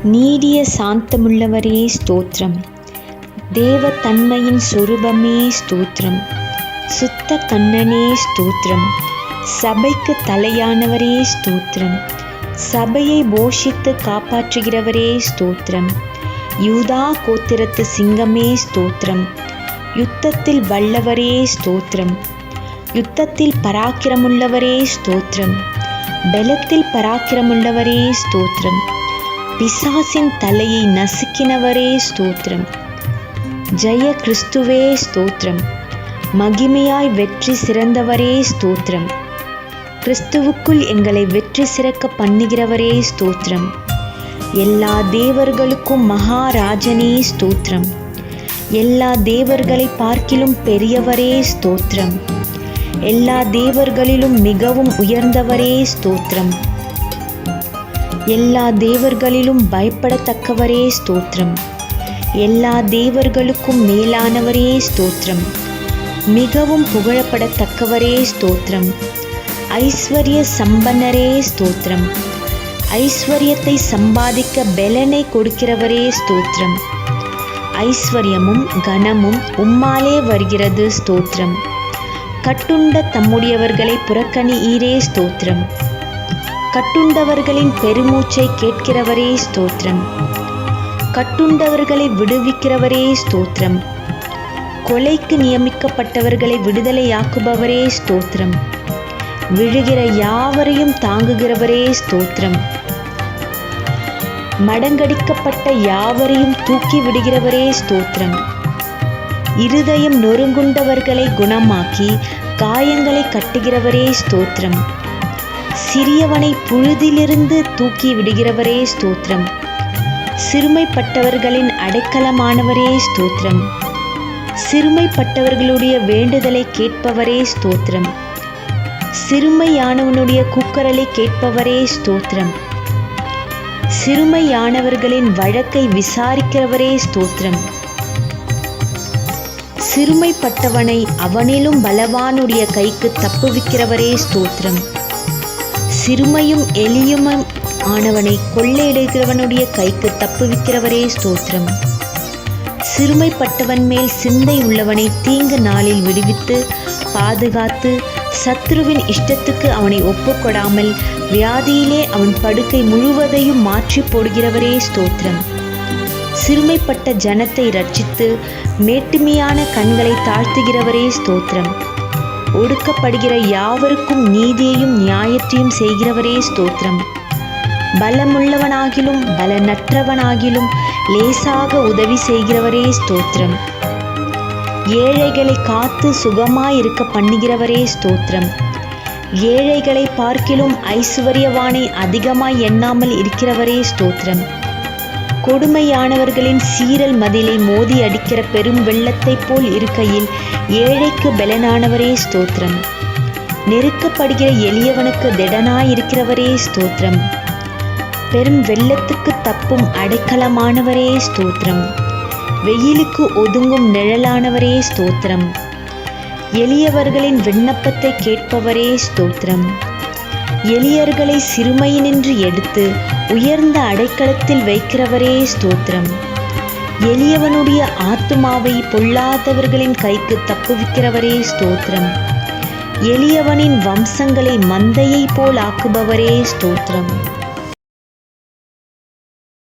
நீடிய சாந்தமுள்ளவரே ஸ்தோத்திரம். தேவ தன்மையின் சொரூபமே ஸ்தோத்திரம். சுத்த கண்ணனே ஸ்தோத்திரம். சபைக்கு தலையானவரே ஸ்தோத்திரம். சபையை போஷித்து காப்பாற்றுகிறவரே ஸ்தோத்திரம். யூதா கோத்திரத்து சிங்கமே ஸ்தோத்திரம். யுத்தத்தில் வல்லவரே ஸ்தோத்திரம். யுத்தத்தில் பராக்கிரமுள்ளவரே ஸ்தோத்திரம். பலத்தில் பராக்கிரமுள்ளவரே ஸ்தோத்திரம். பிசாசின் தலையை நசுக்கினவரே ஸ்தோத்திரம். ஜெய கிறிஸ்துவே ஸ்தோத்திரம். மகிமையாய் வெற்றி சிறந்தவரே ஸ்தோத்திரம். கிறிஸ்துவுக்குள் எங்களை வெற்றி சிறக்க பண்ணுகிறவரே ஸ்தோத்திரம். எல்லா தேவர்களுக்கும் மகாராஜனே ஸ்தோத்திரம். எல்லா தேவர்களை பார்க்கிலும் பெரியவரே ஸ்தோத்திரம். எல்லா தேவர்களிலும் மிகவும் உயர்ந்தவரே ஸ்தோத்திரம். எல்லா தேவர்களிலும் பயப்படத்தக்கவரே ஸ்தோத்திரம். எல்லா தேவர்களுக்கும் மேலானவரே ஸ்தோத்திரம். மிகவும் புகழப்படத்தக்கவரே ஸ்தோத்திரம். ஐஸ்வர்ய சம்பன்னரே ஸ்தோத்திரம். ஐஸ்வர்யத்தை சம்பாதிக்க பெலனை கொடுக்கிறவரே ஸ்தோத்திரம். ஐஸ்வர்யமும் கனமும் உம்மாலே வருகிறது ஸ்தோத்திரம். கட்டுண்ட தம்முடையவர்களை புறக்கணியீரே ஸ்தோத்திரம். கட்டுண்டவர்களின் பெருமூச்சை கேட்கிறவரே ஸ்தோத்திரம். கட்டுண்டவர்களை விடுவிக்கிறவரே ஸ்தோத்திரம். கொலைக்கு நியமிக்கப்பட்டவர்களை விடுதலையாக்குபவரே ஸ்தோத்திரம். விழுகிற யாவரையும் தாங்குகிறவரே ஸ்தோத்திரம். மடங்கடிக்கப்பட்ட யாவரையும் தூக்கி விடுகிறவரே ஸ்தோத்திரம். இருதயம் நொறுங்குண்டவர்களை குணமாக்கி காயங்களை கட்டுகிறவரே ஸ்தோத்திரம். சிறியவனை புழுதிலிருந்து தூக்கி விடுகிறவரே ஸ்தோத்திரம். சிறுமைப்பட்டவர்களின் அடைக்கலமானவரே ஸ்தோத்திரம். சிறுமைப்பட்டவர்களுடைய வேண்டுதலை கேட்பவரே ஸ்தோத்திரம். சிறுமையானவனுடைய கூக்குரலை கேட்பவரே ஸ்தோத்திரம். சிறுமையானவர்களின் வழக்கை விசாரிக்கிறவரே ஸ்தோத்திரம். சிறுமைப்பட்டவனை அவனிலும் பலவானுடைய கைக்கு தப்புவிக்கிறவரே ஸ்தோத்திரம். சிறுமையும் எளியும் ஆனவனை கொள்ளையிடுகிறவனுடைய கைக்கு தப்புவிக்கிறவரே ஸ்தோத்திரம். சிறுமைப்பட்டவன் மேல் சிந்தை உள்ளவனை தீங்கு நாளில் விடுவித்து பாதுகாத்து சத்ருவின் இஷ்டத்துக்கு அவனை ஒப்புக்கொடாமல் வியாதியிலே அவன் படுக்கை முழுவதையும் மாற்றி போடுகிறவரே ஸ்தோத்திரம். சிறுமைப்பட்ட ஜனத்தை இரட்சித்து மேட்டுமையான கண்களை தாழ்த்துகிறவரே ஸ்தோத்திரம். ஒடுக்கப்படுகிற யாவருக்கும் நீதியையும் நியாயத்தையும் செய்கிறவரே ஸ்தோத்திரம். பலமுள்ளவனாகிலும் பலனற்றவனாகிலும் லேசாக உதவி செய்கிறவரே ஸ்தோத்திரம். ஏழைகளை காத்து சுகமாயிருக்க பண்ணுகிறவரே ஸ்தோத்திரம். ஏழைகளை பார்க்கிலும் ஐஸ்வர்யவானை அதிகமாய் எண்ணாமல் இருக்கிறவரே ஸ்தோத்திரம். கொடுமையானவர்களின் சீரல் மதிலை மோதி அடிக்கிற பெரும் வெள்ளத்தைப் போல் இருக்கையில் ஏழைக்கு பலனானவரே ஸ்தோத்திரம். நெருக்கப்படுகிற எளியவனுக்கு திடனாயிருக்கிறவரே ஸ்தோத்திரம். பெரும் வெள்ளத்துக்கு தப்பும் அடைக்கலமானவரே ஸ்தோத்திரம். வெயிலுக்கு ஒதுங்கும் நிழலானவரே ஸ்தோத்திரம். எளியவர்களின் விண்ணப்பத்தை கேட்பவரே ஸ்தோத்திரம். எளியர்களை சிறுமையினின்று எடுத்து உயர்ந்த அடைக்கலத்தில் வைக்கிறவரே ஸ்தோத்திரம். எளியவனுடைய ஆத்துமாவை பொல்லாதவர்களின் கைக்கு தப்புவிக்கிறவரே ஸ்தோத்திரம். எளியவனின் வம்சங்களை மந்தையை போல் ஆக்குபவரே ஸ்தோத்திரம்.